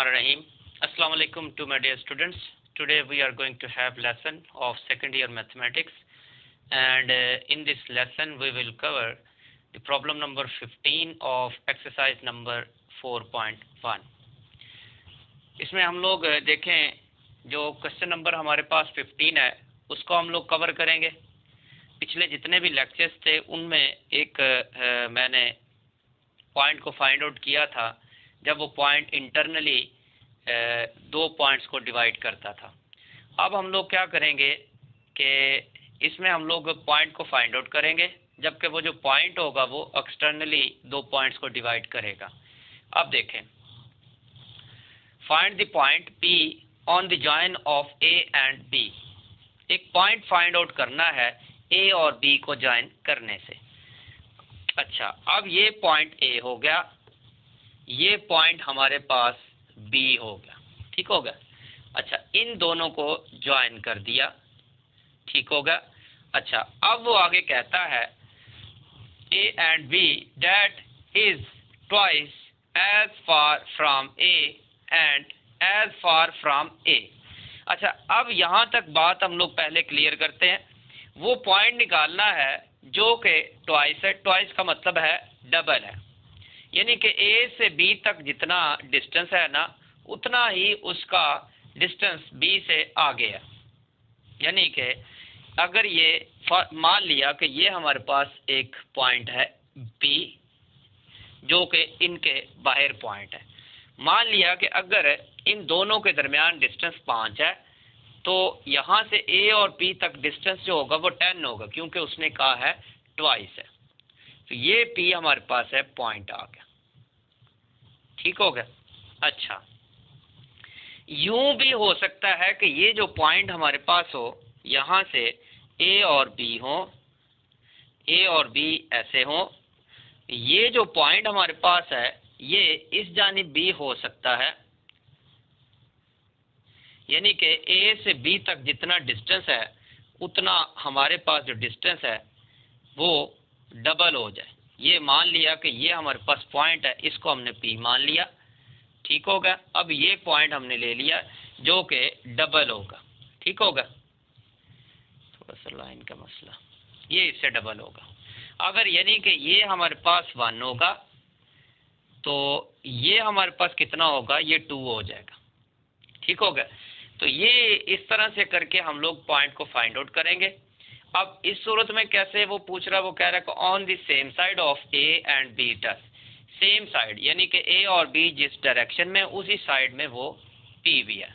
Bismillahirrahmanirrahim. Assalamu alaikum to my dear students. Today we are going to have lesson of second year mathematics, and in this lesson we will cover the problem number 15 of exercise number 4.1. इसमें हम लोग देखें जो question number हमारे पास 15 है उसको हम लोग कवर करेंगे। पिछले जितने भी लेक्चर्स थे उनमें एक मैंने पॉइंट को फाइंड आउट किया था जब वो पॉइंट इंटरनली दो पॉइंट्स को डिवाइड करता था। अब हम लोग क्या करेंगे कि इसमें हम लोग पॉइंट को फाइंड आउट करेंगे जबकि वो जो पॉइंट होगा वो एक्सटर्नली दो पॉइंट्स को डिवाइड करेगा। अब देखें, find the point P on the join of A and B। एक पॉइंट फाइंड आउट करना है A और B को ज्वाइन करने से। अच्छा, अब ये पॉइंट A हो गया, ये पॉइंट हमारे पास B हो गया, ठीक हो गया। अच्छा, इन दोनों को ज्वाइन कर दिया, ठीक हो गया। अच्छा, अब वो आगे कहता है A and B that is twice as far from A and as far from A। अच्छा, अब यहाँ तक बात हम लोग पहले क्लियर करते हैं। वो पॉइंट निकालना है जो कि ट्वाइस है। ट्वाइस का मतलब है डबल है, यानी कि A से B तक जितना डिस्टेंस है ना उतना ही उसका डिस्टेंस B से आगे है। यानी कि अगर ये मान लिया कि ये हमारे पास एक पॉइंट है B जो कि इनके बाहर पॉइंट है। मान लिया कि अगर इन दोनों के दरमियान डिस्टेंस 5 है तो यहाँ से A और B तक डिस्टेंस जो होगा वो 10 होगा, क्योंकि उसने कहा है ट्वाइस है। तो ये P हमारे पास है, पॉइंट आ गया, ठीक हो गया। अच्छा, यूं भी हो सकता है कि ये जो पॉइंट हमारे पास हो यहाँ से A और B हो, A और B ऐसे हो। ये जो पॉइंट हमारे पास है ये इस जानिब B हो सकता है, यानी कि A से B तक जितना डिस्टेंस है उतना हमारे पास जो डिस्टेंस है वो डबल हो जाए। ये मान लिया कि ये हमारे पास पॉइंट है, इसको हमने P मान लिया, ठीक होगा। अब ये पॉइंट हमने ले लिया जो कि डबल होगा, ठीक होगा। थोड़ा सा लाइन का मसला, ये इससे डबल होगा। अगर यानी कि ये हमारे पास 1 होगा तो ये हमारे पास कितना होगा, ये 2 हो जाएगा, ठीक होगा। तो ये इस तरह से करके हम लोग पॉइंट को फाइंड आउट करेंगे। अब इस सूरत में कैसे वो पूछ रहा है, वो कह रहा है कि on the same side of A and B does. Same side यानी कि A और B जिस डायरेक्शन में उसी साइड में वो P भी है।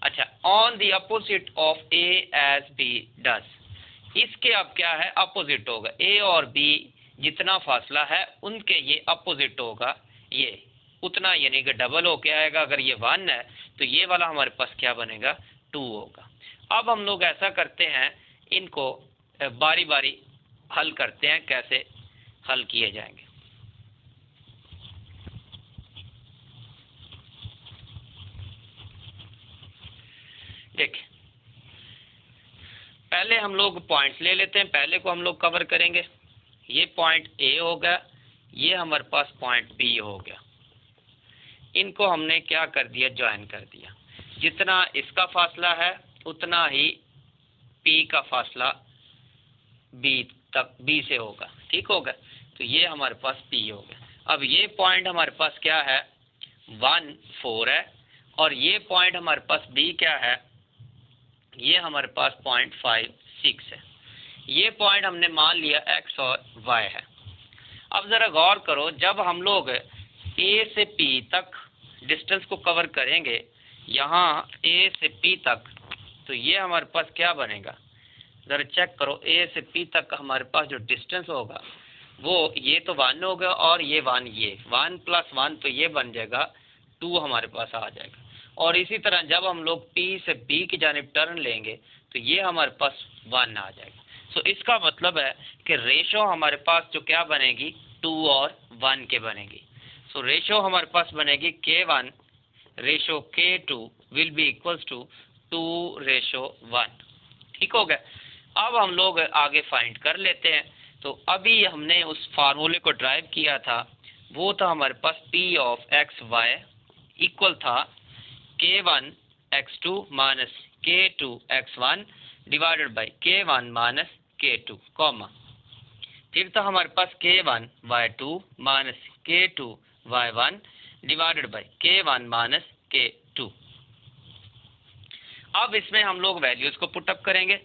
अच्छा, on the opposite of A as B does, इसके अब क्या है, अपोजिट होगा। A और B जितना फासला है उनके ये अपोजिट होगा, ये उतना यानी कि डबल होके आएगा। अगर ये 1 है तो ये वाला हमारे पास क्या बनेगा, 2 होगा। अब हम लोग ऐसा करते हैं, इनको बारी बारी हल करते हैं, कैसे हल किए जाएंगे। देखिए, पहले हम लोग पॉइंट्स ले लेते हैं, पहले को हम लोग कवर करेंगे। ये पॉइंट A होगा, ये हमारे पास पॉइंट B हो गया। इनको हमने क्या कर दिया, ज्वाइन कर दिया। जितना इसका फासला है उतना ही P का फासला B से होगा, ठीक होगा। तो ये हमारे पास P हो गया। अब ये पॉइंट हमारे पास क्या है, 1 4 है, और ये पॉइंट हमारे पास B क्या है, ये हमारे पास पॉइंट 5 6 है। ये पॉइंट हमने मान लिया X और Y है। अब जरा गौर करो, जब हम लोग A से P तक डिस्टेंस को कवर करेंगे, यहाँ A से P तक, तो ये हमारे पास क्या बनेगा, जरा चेक करो। A से P तक हमारे पास जो डिस्टेंस होगा वो ये तो 1 होगा और ये 1, ये 1 + 1 तो ये बन जाएगा 2 हमारे पास आ जाएगा। और इसी तरह जब हम लोग P से B की जानिब टर्न लेंगे तो ये हमारे पास 1 आ जाएगा। तो इसका मतलब है कि रेशो हमारे पास जो क्या बनेगी, 2 और 1 के बनेगी। सो रेशो हमारे पास बनेगी K1 ratio K2 will be equals to 2:1, ठीक हो गया। अब हम लोग आगे फाइंड कर लेते हैं। तो अभी हमने उस फार्मूले को ड्राइव किया था, वो था हमारे पास P of X Y equal था K1 x2 minus K2 x1 divided by K1 minus K2 comma, फिर तो हमारे पास K1 y2 minus K2 y1 divided by K1 minus K2। अब इसमें हम लोग वैल्यूज को पुटअप करेंगे,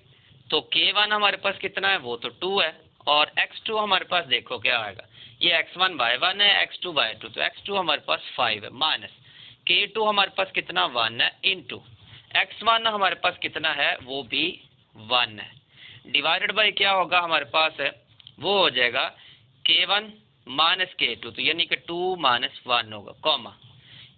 तो K1 हमारे पास कितना है, वो तो 2 है, और x2 हमारे पास देखो क्या आएगा, ये x1 y1 है, x2 y2, तो x2 हमारे पास 5 है, माइनस K2 हमारे पास कितना 1 है, इंटू x1 हमारे पास कितना है, वो भी 1 है, डिवाइडेड बाई क्या होगा हमारे पास है, वो हो जाएगा K1 माइनस K2, तो यानी कि 2 माइनस 1 होगा, कॉमा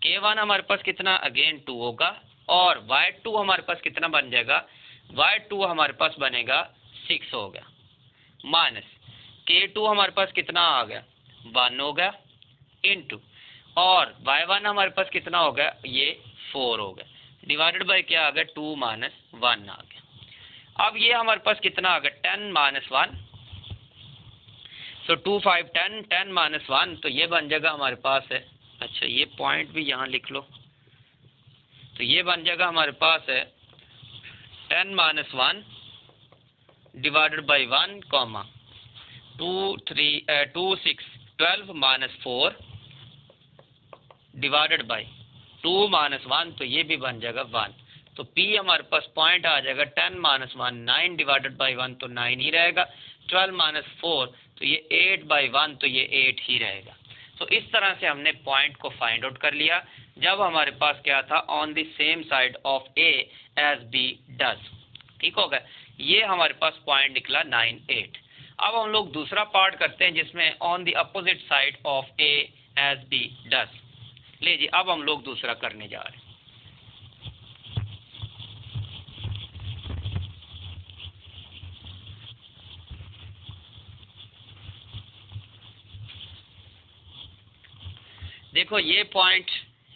K1 हमारे पास कितना अगेन 2 होगा, और y2 हमारे पास कितना बन जाएगा, y2 हमारे पास बनेगा 6 हो गया, माइनस K2 हमारे पास कितना आ गया 1 हो गया, इंटू और y1 हमारे पास कितना हो गया, ये 4 हो गया, डिवाइडेड बाई क्या आ गया 2 माइनस 1 आ गया। अब ये हमारे पास कितना आ गया 10 माइनस 1, सो 2 5 10, 10 माइनस 1, तो ये बन जाएगा हमारे पास है, अच्छा ये पॉइंट भी यहाँ लिख लो, तो ये बन जाएगा हमारे पास है 10 minus 1 divided by 1 comma 2 6 12 minus 4 divided by 2 minus 1, तो ये भी बन जाएगा 1, तो P हमारे पास पॉइंट आ जाएगा 10 माइनस 1 9 डिवाइडेड बाई 1, तो 9 ही रहेगा, 12 माइनस 4, तो ये 8 बाई 1, तो ये 8 ही रहेगा। तो इस तरह से हमने पॉइंट को फाइंड आउट कर लिया जब हमारे पास क्या था, on the same side of A as B does, ठीक हो गया, ये हमारे पास पॉइंट निकला 9 8। अब हम लोग दूसरा पार्ट करते हैं जिसमें on the opposite side of A as B does. ले जी, अब हम लोग दूसरा करने जा रहे हैं। देखो ये पॉइंट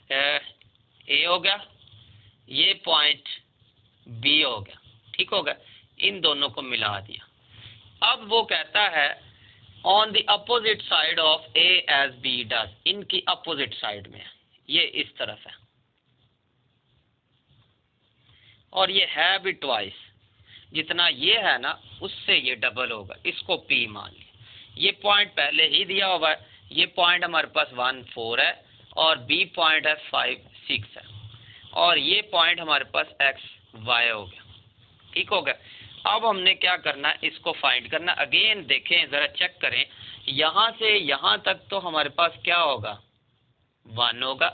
ए हो गया, ये पॉइंट बी हो गया, ठीक हो गया, इन दोनों को मिला दिया। अब वो कहता है on the opposite side of A as B does, इनकी अपोजिट साइड में, ये इस तरफ है और ये है भी ट्वाइस, जितना ये है ना उससे ये डबल होगा, इसको P मान लिया। ये पॉइंट पहले ही दिया हुआ है, ये पॉइंट हमारे पास 1 4 है और B पॉइंट है 5 6 है, और ये पॉइंट हमारे पास x y हो गया, ठीक हो गया। अब हमने क्या करना है, इसको फाइंड करना। अगेन देखें जरा, चेक करें, यहाँ से यहाँ तक तो हमारे पास क्या होगा 1 होगा,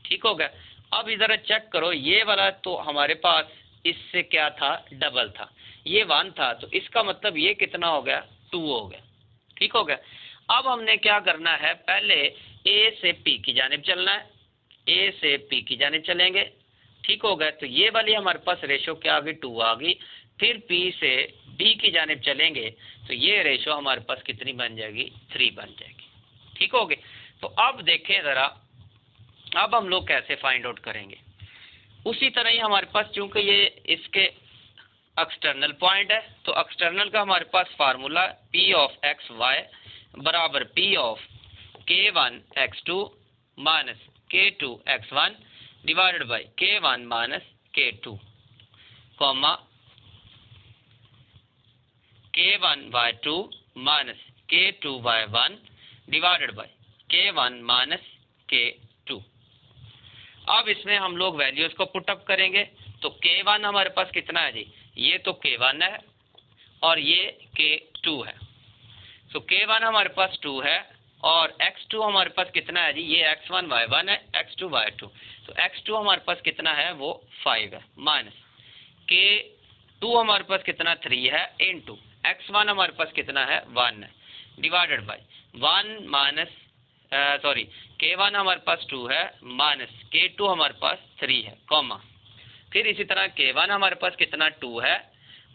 ठीक हो गया। अब इधर चेक करो, ये वाला तो हमारे पास इससे क्या था, डबल था, ये 1 था, तो इसका मतलब ये कितना हो गया 2 हो गया, ठीक हो गया। अब हमने क्या करना है, पहले A से P की जानिब चलना है, A से P की जानिब चलेंगे, ठीक हो गया। तो ये वाली हमारे पास रेशो क्या आ गई 2 आ गई, फिर P से D की जानिब चलेंगे तो ये रेशो हमारे पास कितनी बन जाएगी 3 बन जाएगी, ठीक हो गए। तो अब देखें ज़रा, अब हम लोग कैसे फाइंड आउट करेंगे। उसी तरह ही हमारे पास चूंकि ये इसके एक्सटर्नल पॉइंट है, तो एक्सटर्नल का हमारे पास formula P of x y बराबर P ऑफ K1 x2 minus K2 x1 divided by K1 minus K2 comma K1 y2 minus K2 y1 divided by K1 minus K2। अब इसमें हम लोग वैल्यूज को पुटअप करेंगे, तो K1 हमारे पास कितना है जी, ये तो K1 है और ये K2 है, तो K1 हमारे पास 2 है और x2 हमारे पास कितना है जी, ये x1 y1 है, x2 y2, तो x2 हमारे पास कितना है वो 5 है, माइनस K2 हमारे पास कितना 3 है, इनटू x1 हमारे पास कितना है 1 है, divided by 1 minus sorry K1 हमारे पास 2 है माइनस K2 हमारे पास 3 है, कॉमा फिर इसी तरह K1 हमारे पास कितना 2 है,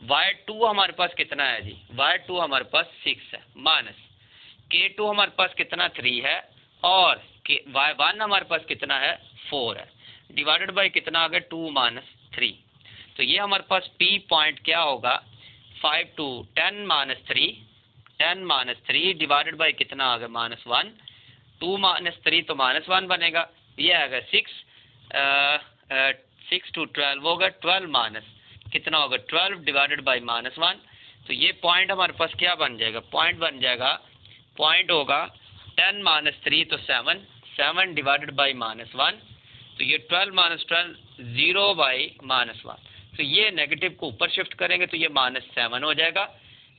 y2 हमारे पास कितना है जी, y2 हमारे पास 6 है, माइनस K2 हमारे पास कितना 3 है और y1 हमारे पास कितना है 4 है, डिवाइडेड बाई कितना आ गया 2 माइनस 3। तो ये हमारे पास P पॉइंट क्या होगा 5 to 10 minus 3, 10 minus 3 divided by कितना आ गया माइनस 1, 2 माइनस 3 तो माइनस 1 बनेगा, ये आ गया 6 6 to 12 होगा 12 माइनस कितना होगा 12 डिवाइडेड बाई -1। तो ये पॉइंट हमारे पास क्या बन जाएगा, पॉइंट बन जाएगा, पॉइंट होगा 10 - 3 तो 7, 7 डिवाइडेड बाई -1। तो ये 12 - 12 0 बाई -1। तो ये नेगेटिव को ऊपर शिफ्ट करेंगे तो ये -7 हो जाएगा,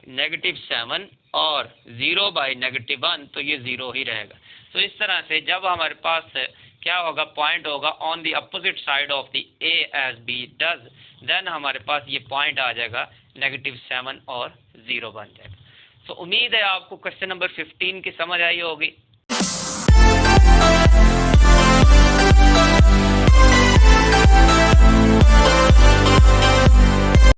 -7 और 0 बाई -1 तो ये 0 ही रहेगा। तो इस तरह से जब हमारे पास क्या होगा, पॉइंट होगा on the opposite side of the A as B does, then हमारे पास ये पॉइंट आ जाएगा -7 और 0 बन जाएगा। तो उम्मीद है आपको क्वेश्चन नंबर 15 की समझ आई होगी।